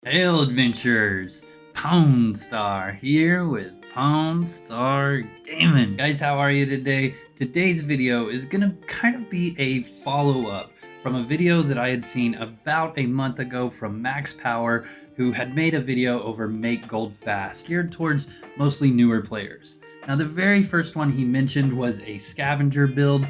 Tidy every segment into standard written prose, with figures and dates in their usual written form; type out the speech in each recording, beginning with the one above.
Hail adventurers! Pawn Star here with Pawn Star Gaming. Guys, how are you today? Today's video is gonna kind of be a follow-up from a video that I had seen about a month ago from Max Power, who had made a video over Make Gold Fast, geared towards mostly newer players. Now, the very first one he mentioned was a Scavenger build,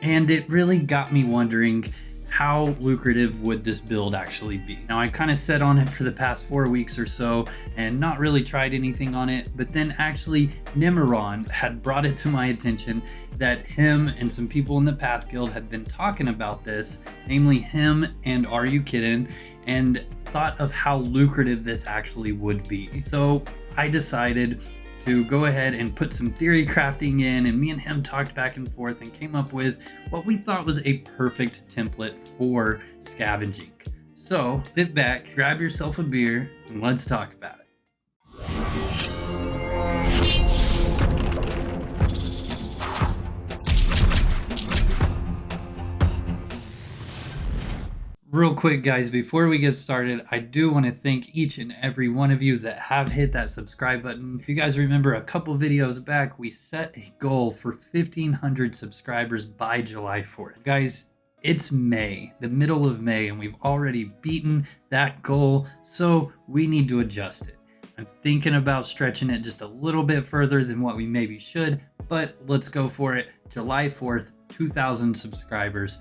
and it really got me wondering, how lucrative would this build actually be? Now, I kind of sat on it for the past 4 weeks or so and not really tried anything on it, but then actually Nimeron had brought it to my attention that him and some people in the Path Guild had been talking about this, namely him and Are You Kiddin', and thought of how lucrative this actually would be. So I decided to go ahead and put some theory crafting in, and me and him talked back and forth and came up with what we thought was a perfect template for scavenging. So sit back, grab yourself a beer, and let's talk about it. Real quick, guys, before we get started, I do want to thank each and every one of you that have hit that subscribe button. If you guys remember a couple videos back, we set a goal for 1,500 subscribers by July 4th. Guys, it's May, the middle of May, and we've already beaten that goal, so we need to adjust it. I'm thinking about stretching it just a little bit further than what we maybe should, but let's go for it. July 4th, 2,000 subscribers.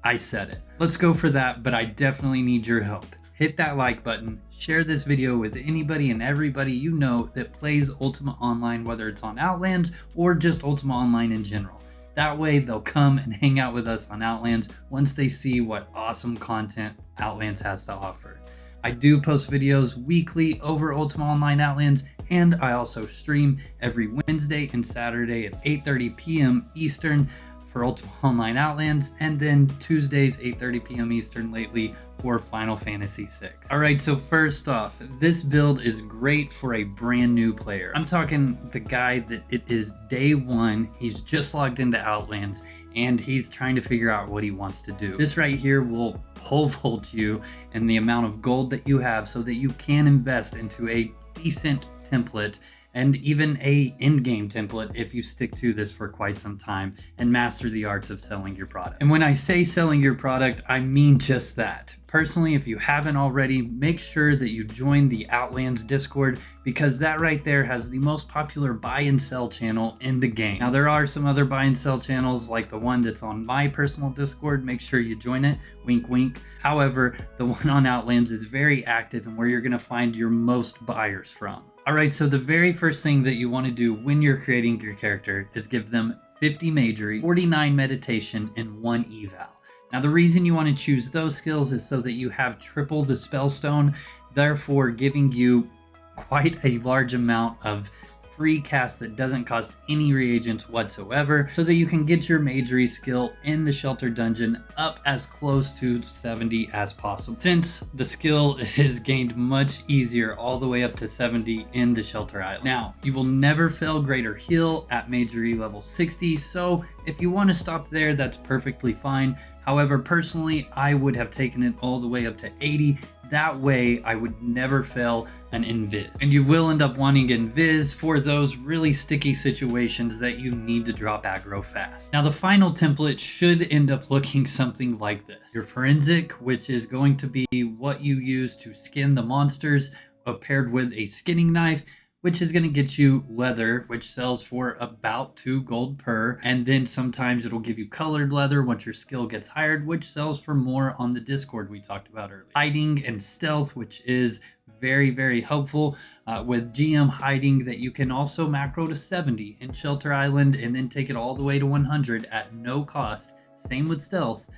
I said it. Let's go for that, but I definitely need your help. Hit that like button, share this video with anybody and everybody you know that plays Ultima Online, whether it's on Outlands or just Ultima Online in general. That way they'll come and hang out with us on Outlands once they see what awesome content Outlands has to offer. I do post videos weekly over Ultima Online Outlands, and I also stream every Wednesday and Saturday at 8:30 p.m. Eastern for Ultima Online Outlands, and then Tuesdays 8:30 p.m. Eastern lately for Final Fantasy VI. Alright, so first off, this build is great for a brand new player. I'm talking the guy that it is day one, he's just logged into Outlands, and he's trying to figure out what he wants to do. This right here will pole vault you in the amount of gold that you have so that you can invest into a decent template and even a in-game template if you stick to this for quite some time and master the arts of selling your product. And when I say selling your product, I mean just that. Personally, if you haven't already, make sure that you join the Outlands Discord, because that right there has the most popular buy and sell channel in the game. Now, there are some other buy and sell channels like the one that's on my personal Discord. Make sure you join it, wink wink. However, the one on Outlands is very active and where you're gonna find your most buyers from. Alright, so the very first thing that you want to do when you're creating your character is give them 50 magery, 49 meditation, and 1 eval. Now, the reason you want to choose those skills is so that you have triple the spellstone, therefore giving you quite a large amount of free cast that doesn't cost any reagents whatsoever, so that you can get your magery skill in the shelter dungeon up as close to 70 as possible, since the skill is gained much easier all the way up to 70 in the shelter island. Now, you will never fail greater heal at magery level 60, so if you want to stop there, that's perfectly fine. However, personally, I would have taken it all the way up to 80. That way, I would never fail an invis. And you will end up wanting invis for those really sticky situations that you need to drop aggro fast. Now, the final template should end up looking something like this. Your forensic, which is going to be what you use to skin the monsters, paired with a skinning knife, which is going to get you leather, which sells for about 2 gold per, and then sometimes it'll give you colored leather once your skill gets hired, which sells for more on the Discord we talked about earlier. Hiding and stealth, which is very, very helpful with GM hiding, that you can also macro to 70 in Shelter Island and then take it all the way to 100 at no cost. Same with stealth,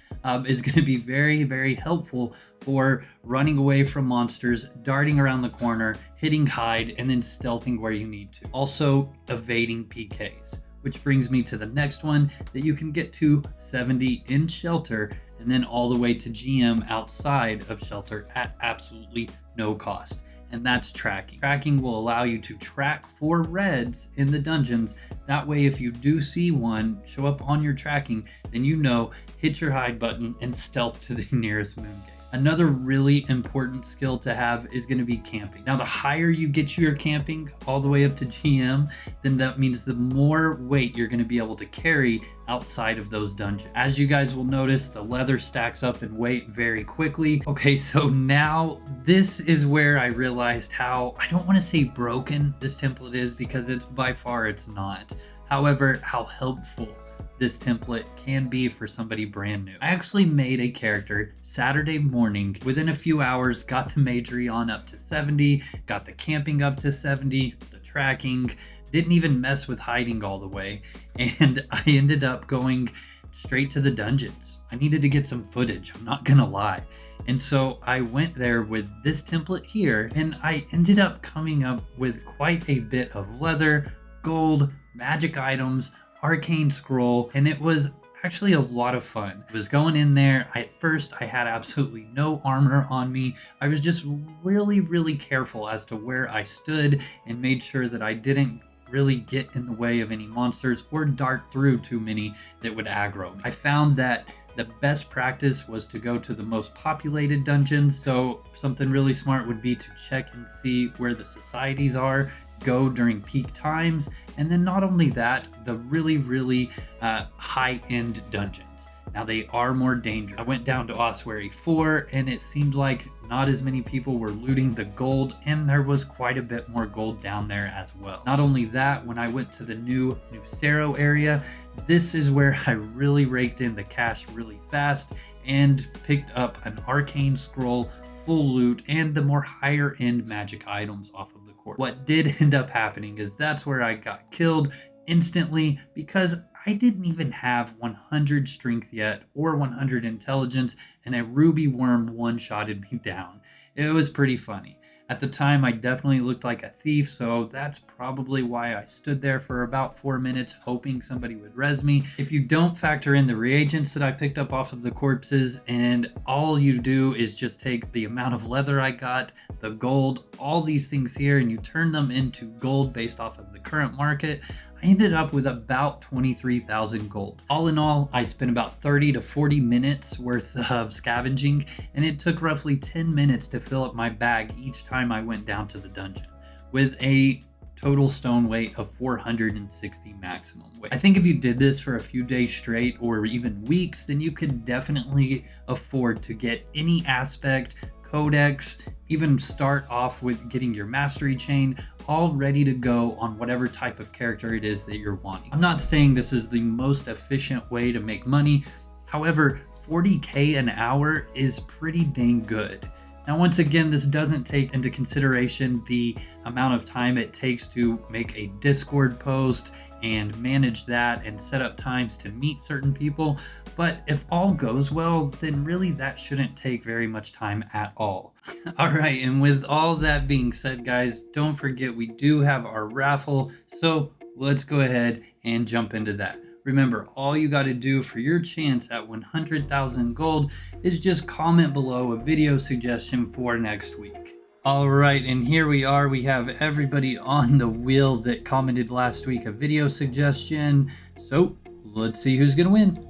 is going to be very, very helpful for running away from monsters, darting around the corner, hitting hide, and then stealthing where you need to. Also, evading PKs, which brings me to the next one, that you can get to 70 in shelter and then all the way to GM outside of shelter at absolutely no cost. And that's tracking. Tracking will allow you to track for reds in the dungeons. That way, if you do see one show up on your tracking, then you know, hit your hide button and stealth to the nearest moon gate. Another really important skill to have is going to be camping. Now, the higher you get your camping all the way up to GM, then that means the more weight you're going to be able to carry outside of those dungeons. As you guys will notice, the leather stacks up in weight very quickly. Okay, so now this is where I realized how, I don't want to say broken this template is, because it's by far it's not. However, how helpful this template can be for somebody brand new. I actually made a character Saturday morning. Within a few hours, got the majory on up to 70, got the camping up to 70, the tracking, didn't even mess with hiding all the way, and I ended up going straight to the dungeons. I needed to get some footage, I'm not gonna lie. And so I went there with this template here, and I ended up coming up with quite a bit of leather, gold, magic items, arcane scroll, and it was actually a lot of fun. I was going in there. At first I had absolutely no armor on me. I was just really careful as to where I stood and made sure that I didn't really get in the way of any monsters or dart through too many that would aggro me. I found that the best practice was to go to the most populated dungeons. So something really smart would be to check and see where the societies are, go during peak times, and then not only that, the really high-end dungeons. Now they are more dangerous. I went down to Ossuary 4 and it seemed like not as many people were looting the gold, and there was quite a bit more gold down there as well. Not only that, when I went to the new Nucero area, this is where I really raked in the cash really fast and picked up an arcane scroll, full loot, and the more higher end magic items off of the court. What did end up happening is that's where I got killed instantly, because I didn't even have 100 strength yet or 100 intelligence, and a ruby worm one-shotted me down. It was pretty funny. At the time, I definitely looked like a thief, so that's probably why I stood there for about 4 minutes hoping somebody would res me. If you don't factor in the reagents that I picked up off of the corpses, and all you do is just take the amount of leather I got, the gold, all these things here, and you turn them into gold based off of the current market, I ended up with about 23,000 gold. All in all, I spent about 30 to 40 minutes worth of scavenging, and it took roughly 10 minutes to fill up my bag each time I went down to the dungeon, with a total stone weight of 460 maximum weight. I think if you did this for a few days straight or even weeks, then you could definitely afford to get any aspect, codex, even start off with getting your mastery chain all ready to go on whatever type of character it is that you're wanting. I'm not saying this is the most efficient way to make money. However, 40K an hour is pretty dang good. Now, once again, this doesn't take into consideration the amount of time it takes to make a Discord post and manage that and set up times to meet certain people. But if all goes well, then really that shouldn't take very much time at all. All right, and with all that being said, guys, don't forget we do have our raffle. So let's go ahead and jump into that. Remember, all you got to do for your chance at 100,000 gold is just comment below a video suggestion for next week. All right, and here we are. We have everybody on the wheel that commented last week a video suggestion. So let's see who's gonna win.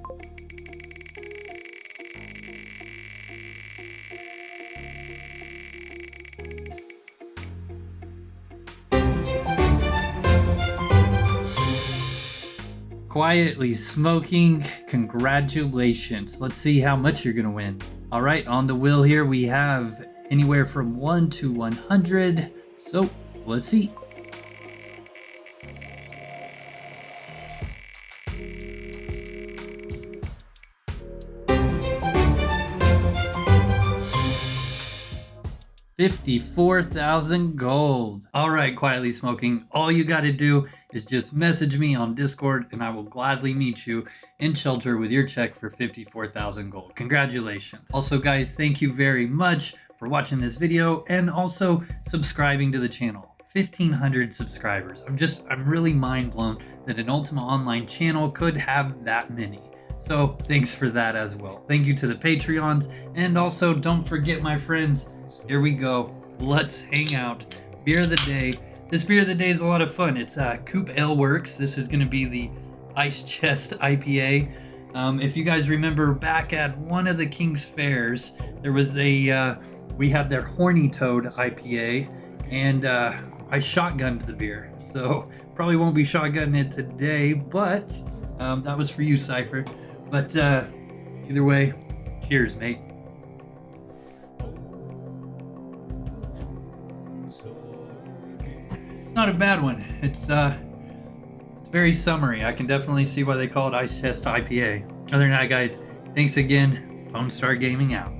Quietly Smoking, congratulations. Let's see how much you're gonna win. All right, on the wheel here we have anywhere from 1 to 100. So let's see. $54,000 gold. All right, Quietly Smoking, all you got to do is just message me on Discord and I will gladly meet you in Shelter with your check for 54,000 gold. Congratulations. Also, guys, thank you very much for watching this video and also subscribing to the channel. 1,500 subscribers. I'm really mind blown that an Ultima Online channel could have that many. So thanks for that as well. Thank you to the Patreons, and also don't forget, my friends, here we go. Let's hang out. Beer of the day. This beer of the day is a lot of fun. It's Coop Ale Works. This is going to be the Ice Chest IPA. If you guys remember back at one of the King's Fairs, there was we had their Horny Toad IPA, and I shotgunned the beer. So probably won't be shotgunning it today, but that was for you, Cypher. But either way, cheers, mate. It's not a bad one. It's very summery. I can definitely see why they call it Ice Chest IPA. Other than that, guys, thanks again. Lone Star Gaming out.